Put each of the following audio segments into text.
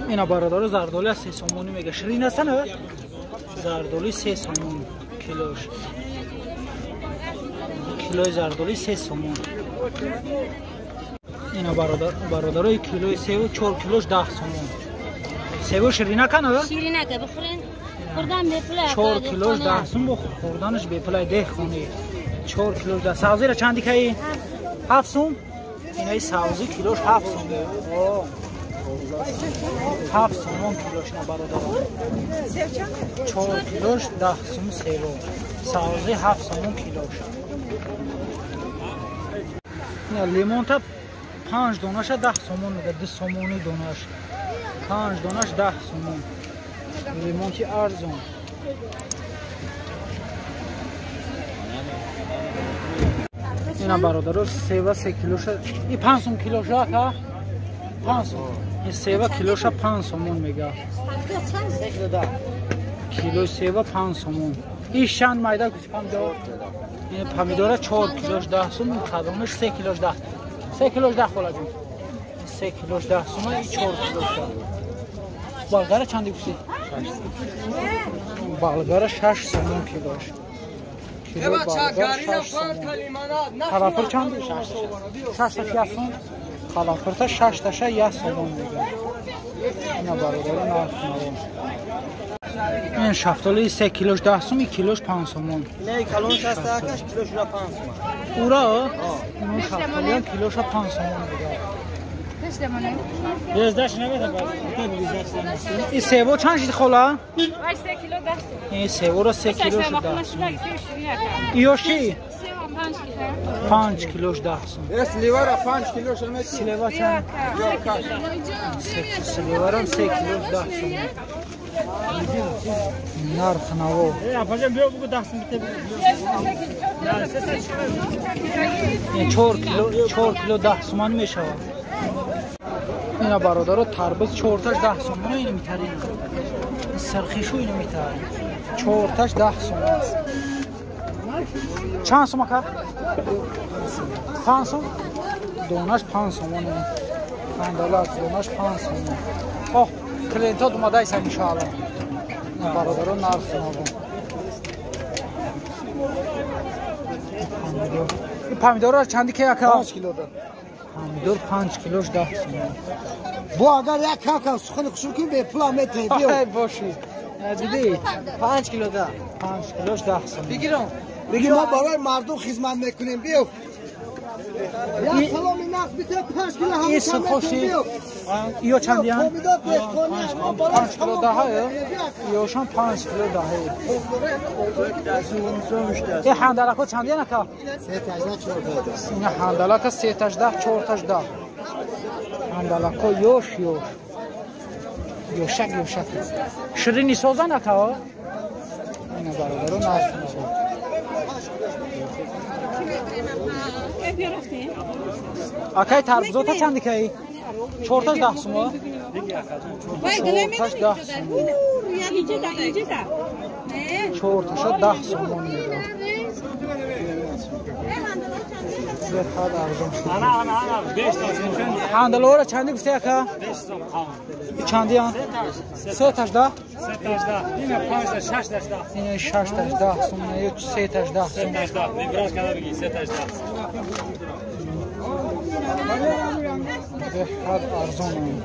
اینا برادر زردولی 3 سومونی میگه. شیرین است نه؟ زردولی 3 سومون کیلوش. کیلوی زردولی 3 سومون. اینا برادرای کیلوی سیب 4 کیلوش 10 سومون. سیب شیرینه کنه؟ شیرینه که بخورین. خوردن به پله 4 کیلوش 10 سوم خوردنش به پله ده خونی. 4 کیلوش 10. سبزی را چندی کی؟ 7 سوم. اینای سبزی کیلوش 7 سوم. 7 سوم کیلوش نه برادر. 4 کیلوش 10 سوم سیب. سبزی 7 سوم کیلوش. نه لیمون تا 5 دونهش 10 سومون میگه. 2 سومونی دونهش. 5 دونهش 10 سومون. لیمون که ارزون. اینا برادر سیب 3 کیلوش. این 5 سوم کیلوش ها؟ 5 سوم. این سیب کیلوش 5 سومون میگه. کیلو سیب 5 سومون. این چند میده کوچ پمیدور؟ این پمیدور 4 کیلوش 10 سوم. قدمش 3 کیلوش 10. 3 کیلوش 10 خلاص. 3 کیلوش 10 سوم. این 4 کیلوش. بالگار چندی گوشی؟ 6 سوم. بالگار 6 سومون کیلوش. کیلو بالگار 6 سومون. خلافر چندی؟ 6 تا سوم. خلافر تا 6 تا 1 سومون میگه. اینا برادر نرخ نوام. این شفتالی 3 کیلوش 10 سوم. کیلوش 5 سومون. نه کلونش هست کاش کیلوش 5 سوم. اورا؟ اون شفتالی کیلوش 5 سومون میگه. یزدش نمیده باز. این سیبو چند شد خلا؟ 3 کیلو 10 سوم. این سیبو را 3 کیلوش 10 سوم. ایوشی 5 کیلوش 10 سوم. اس لیوار 5 کیلوش هم سلیوا چند؟ سلیوا را 3 کیلوش 10 سوم. نرخ نوو. اپاجم بیا بگو 10 سوم بده. 4 کیلو 10 سومان میشه. اینا برادر تربوز 4 تاش 10 سومون اینو میترین. سرخیشو اینو میترین. 4 تاش 10 سومون است. چند سوم کرد؟ 5 سوم. دونش 5 سومون. اندالات دونش 5 سومون. اوه کلینتا اومده است ان شاء الله. اینا برادر نرخ نوو. این پمیدور چندی که یکا؟ 5 کیلو ده. پمیدور 5 کیلوش 10 سومون. بو اگر یک کاکا سخن خوشو کنی به پلا میته بیا. باشی. دیدی 5 کیلو ده. 5 کیلوش 10 سومون. بگیرم. بگی ما برای مردم خدمت میکنیم بیا. یا سلام ناس بیت 5 کیلو هم این خوشی. ایو چندی هم؟ 5 کیلو ده های. ایوشان 5 کیلو ده های. این هندلکو چندی نکا؟ 3 تا 4 تا. این هندلک 3 تا 10 4 تا 10. هندلکو یوش. یوشک. شیرینی سوزن نکا؟ اینا برادرو نرخ نوو. اکای تربوزاتا چندی کی؟ 4 تا 10 سوم. 4 تا 10 سوم. 4 تا 10 سوم میگه. بخواد ارزون. انا 5 تا. هندلو را چندی گفتی اکا؟ 5 سوم. چندی ها؟ 3 تا 10. 3 تا 10. اینا 5 تا 6 تا 10. این 6 تا 10 سوم نه 3 تا 10 سوم. 3 تا 10. نگراش کنه بگی 3 تا 10. بخواد ارزون.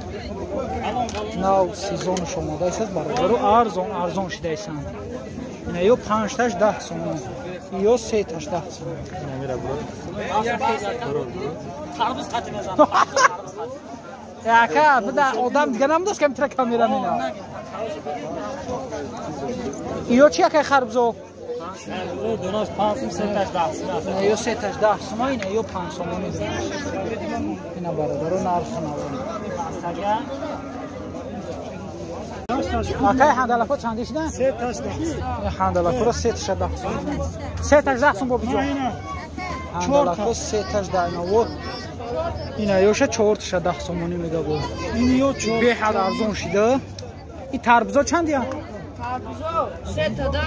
ناو سیزون شما دایست برادر ارزون شده ایسان. اینا یو 5 تا 10 سوم. یو 3 تا 10 سوم. تربوز خاطی میزنه. اکا بده آدم دیگه نمیدوست که میتونه کامیرا مینا. ایو چی اکا خربزو؟ دوناش 5 سوم 3 تا 10 سوم. ایو 3 تا 10 سوم اینه ایو 5 سوم میده. اینا برادر نرخ نوو. اکای هندلکو چندیش نه؟ 3 تا 10. هندلکو را 3 تا 10 سوم. 3 تا 10 سوم بابجو. هندلکو 3 تا 10 نوو. اینا یوش 4 تا 10 سومونی میده بود. این یو به حد ارزون شده. این تربوزا چندی ها؟ تربوزا 3 تا 10.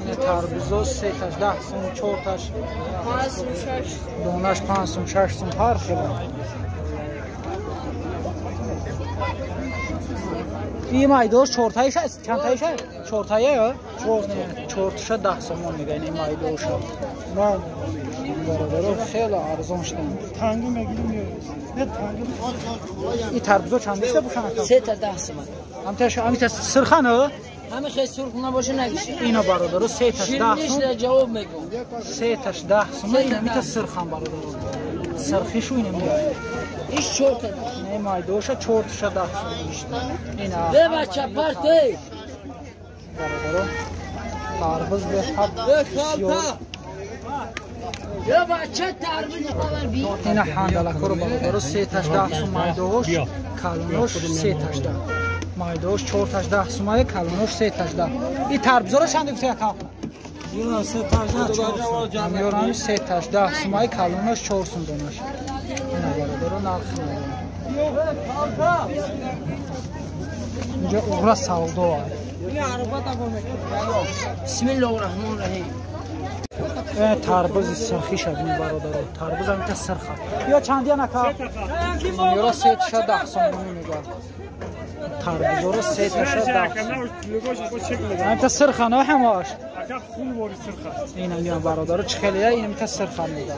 این تربوزا 3 تا 10 سوم 4 تاش 5 سوم 6. دونش 5 سوم 6 سوم هر خیلی. این مایدوش چورتایش است چند تایش است چورتایه یا چورتش 10 سومون میگن این مایدوش نه برادر خیلی ارزون شدن تنگی میگیریم نه تنگی این تربوزا چند است باشن 3 تا 10 سوم همین سرخانه همه خیلی سرخ نباشه نگیشه اینا برادر 3 تاش 10 سوم جواب میگم 3 تاش 10 سوم اینا میت سرخان برادر سرخیشو اینو میگه ایش چورت نه مایدوش چورتش 10 سوم اینا به بچه پرته برادر تربوز به حد یا بچه تربیز خبر بی اینا حندلکو رو برادر 3 تاش 10 سوم مایدوش کالونوش 3 تاش 10 مایدوش 4 تاش 10 سوم کالونوش 3 تاش 10 این تربوزا رو چند گفتی اکا یونا 3 تاش 10 میورن 3 تاش 10 سوم کالونوش 4 سوم دونش اینا برادر نرخ اینجا اغرا سودا بسم الله الرحمن الرحیم تربوز سرخی شدنی برادر تربوز هم که سرخه یا چندی نکا میورا 3 تاش 10 سوم میگه تربوز رو 3 تاش 10 انت سرخه نه هماش اینا میان برادر چخلیه این میت سرخه میگه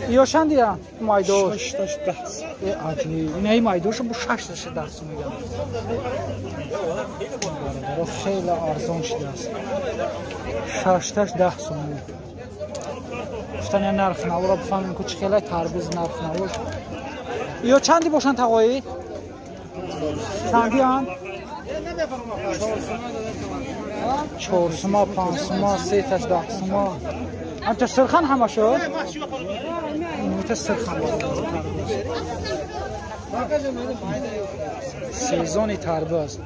یا چندی مایدوش 6 تاش 10 عجیب این ای مایدوش با 6 تاش 10 سوم میگه برادر خیلی ارزون شده است 6 تاش 10 سوم گفتن نرخ نورا بفهمیم که چخلیه تربوز نرخ نور یا چندی باشن تقایی چندی هم 4 سوم 5 سوم 3 تاش 10 سوم انت سرخان همشو این میت سرخان سیزونی تربوز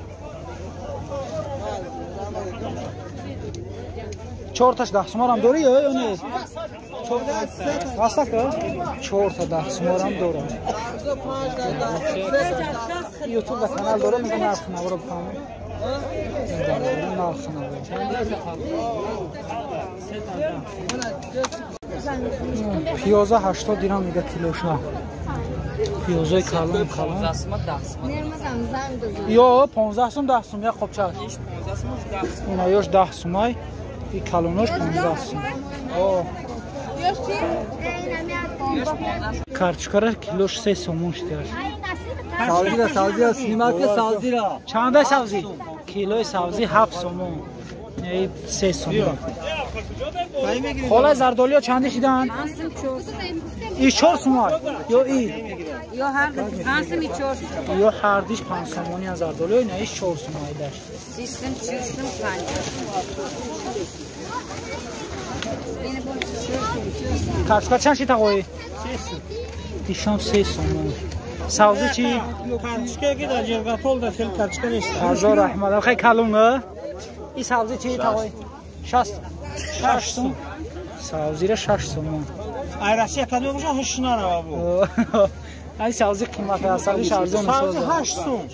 4 تاش 10 سوم هم داری یا نه واسه که 4 تا 10 سوم هم داره یوتیوب کانال داره میگه نرخ نورا بفهمیم نرخ نورا پیازا 80 درهم میگه کیلوشا پیازای کلان یا 15 سوم 10 سوم یا خب چش اینا یوش 10 سومای این کلونوش 15 سوم کارچکاره کیلوش 3 سومون شده سبزی سیمت سبزی را چنده سبزی کیلوی سبزی 7 سومون ای 3 سومون خاله زردالیا چنده شدن ای 4 سومای یا ای یا هر دو 5 سوم 4 سوم یا هر دیش 5 سومونی از زردالیا نه ای 4 سومای داشت سیستم 4 سوم 5 کارچکار چند شی تقوی دیشان 3 سومون سبزی چی کارچکه که در جرگاتول در خیلی کارچکه نیست هزار رحمت خیلی کلونه این سبزی چی تقوی 6 سوم سبزی را 6 سومون ایرسی کدوم باشه هشنا را بابو این سبزی قیمت اصلیش ارزون سبزی 8 سوم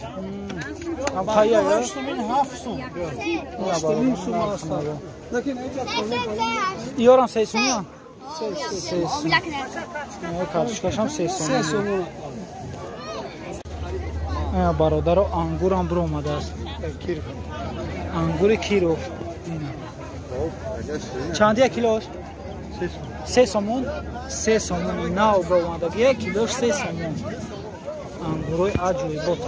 هم خیلی 8 سوم 7 سوم 8 سوم است لیکن یارم 3 سوم 3 سوم کارچکاش هم 3 سوم برادر انگور هم برو اومده است انگور کیرو چندی کیلوش 3 سومون 3 سومون ناو برو اومده 1 کیلوش 3 سومون انگوروی عجوی بوتا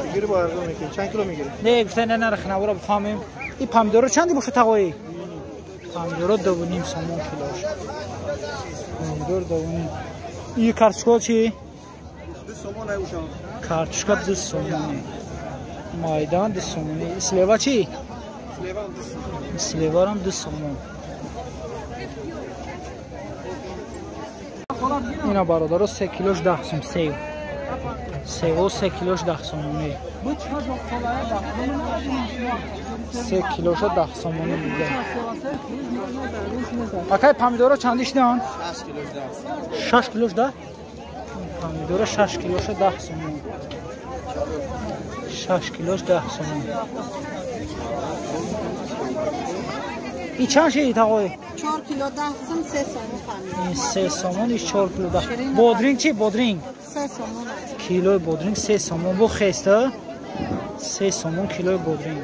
میگیری با ارزون میگیری چند کیلو میگیری نه گفتن نه نرخ نورا بفهمیم این پامیدورو چندی باشه تقوی پامیدورو 2.5 سومون کیلوش پامیدور 2.5 این کارچکا چی 2 سومون ایوشان کارچکا 2 سومونی مایدان 2 سومونی سلیوا چی سلیوا هم 2 سومون اینا برادر 3 کیلوش 10 سوم سیو 3 کیلوش 10 سومونی 3 کیلوش 10 سومونی میگه اکای پامیدورا چندیش دان 6 کیلوش 10 پامیدورا 6 کیلوش 10 سومون 6 کیلوش 10 سومون این چند شید آقای 4 کیلو 10 سوم 3 سومون این 3 سومون این 4 کیلو 10 بودرینگ چی بودرینگ 3 سومون کیلو بودرینگ 3 سومون بو خسته 3 سومون کیلو بودرینگ